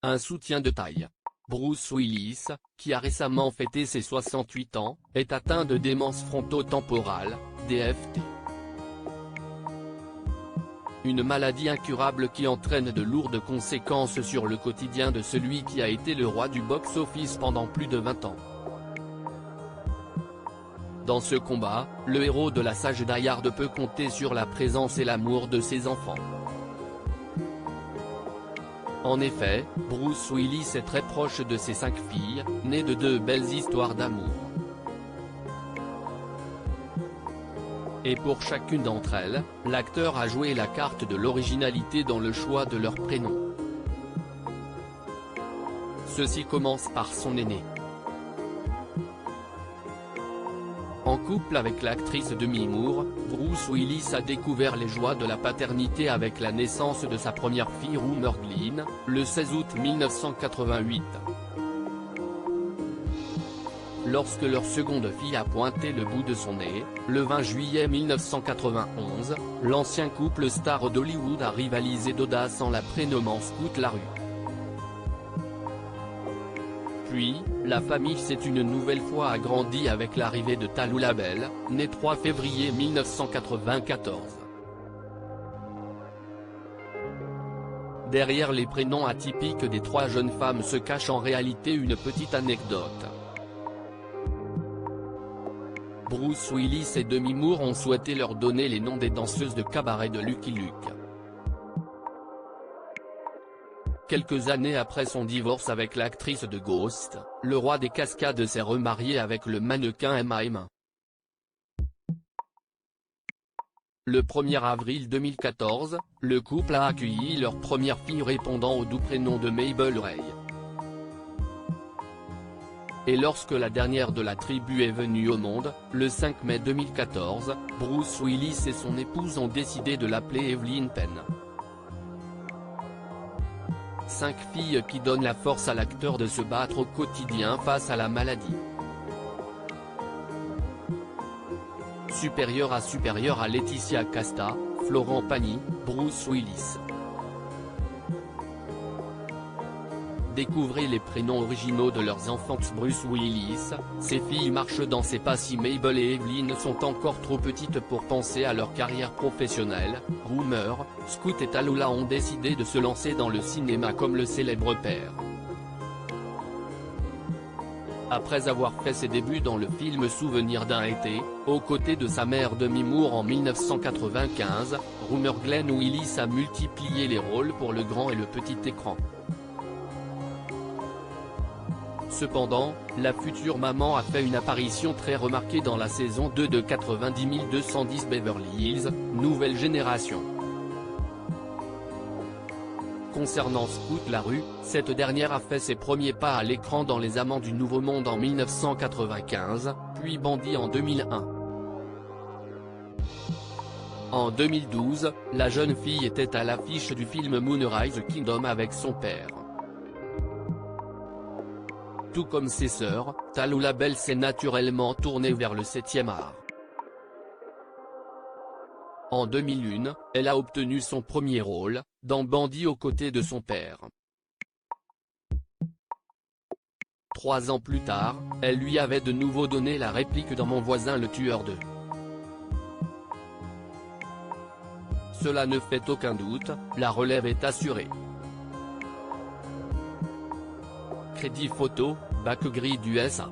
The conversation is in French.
un soutien de taille. Bruce Willis, qui a récemment fêté ses 68 ans, est atteint de démence frontotemporale, DFT. Une maladie incurable qui entraîne de lourdes conséquences sur le quotidien de celui qui a été le roi du box-office pendant plus de 20 ans. Dans ce combat, le héros de la sage Die Hard peut compter sur la présence et l'amour de ses enfants. En effet, Bruce Willis est très proche de ses 5 filles, nées de 2 belles histoires d'amour. Et pour chacune d'entre elles, l'acteur a joué la carte de l'originalité dans le choix de leur prénom. Ceci commence par son aîné. En couple avec l'actrice Demi Moore, Bruce Willis a découvert les joies de la paternité avec la naissance de sa première fille Rumer Glynn, le 16 août 1988. Lorsque leur seconde fille a pointé le bout de son nez, le 20 juillet 1991, l'ancien couple star d'Hollywood a rivalisé d'audace en la prénommant Scout Larue. Puis, la famille s'est une nouvelle fois agrandie avec l'arrivée de Tallulah Bell, née 3 février 1994. Derrière les prénoms atypiques des 3 jeunes femmes se cache en réalité une petite anecdote. Bruce Willis et Demi Moore ont souhaité leur donner les noms des danseuses de cabaret de Lucky Luke. Quelques années après son divorce avec l'actrice de Ghost, le roi des cascades s'est remarié avec le mannequin Emma. Le 1er avril 2014, le couple a accueilli leur première fille répondant au doux prénom de Mabel Ray. Et lorsque la dernière de la tribu est venue au monde, le 5 mai 2014, Bruce Willis et son épouse ont décidé de l'appeler Evelyn Penn. 5 filles qui donnent la force à l'acteur de se battre au quotidien face à la maladie. Supérieur à Laetitia Casta, Florent Pagny, Bruce Willis. Découvrez les prénoms originaux de leurs enfants. Bruce Willis, ses filles marchent dans ses pas. Si Mabel et Evelyn sont encore trop petites pour penser à leur carrière professionnelle, Rumer, Scout et Tallulah ont décidé de se lancer dans le cinéma comme le célèbre père. Après avoir fait ses débuts dans le film Souvenir d'un été, aux côtés de sa mère Demi Moore en 1995, Rumer Glenn Willis a multiplié les rôles pour le grand et le petit écran. Cependant, la future maman a fait une apparition très remarquée dans la saison 2 de 90 210 Beverly Hills, Nouvelle Génération. Concernant Scout Larue, cette dernière a fait ses premiers pas à l'écran dans Les Amants du Nouveau Monde en 1995, puis Bandit en 2001. En 2012, la jeune fille était à l'affiche du film Moonrise Kingdom avec son père. Tout comme ses sœurs, Tallulah Bell s'est naturellement tournée vers le 7e art. En 2001, elle a obtenu son premier rôle, dans Bandit aux côtés de son père. 3 ans plus tard, elle lui avait de nouveau donné la réplique dans Mon voisin le tueur 2. Cela ne fait aucun doute, la relève est assurée. Crédit photo, Back Grid USA.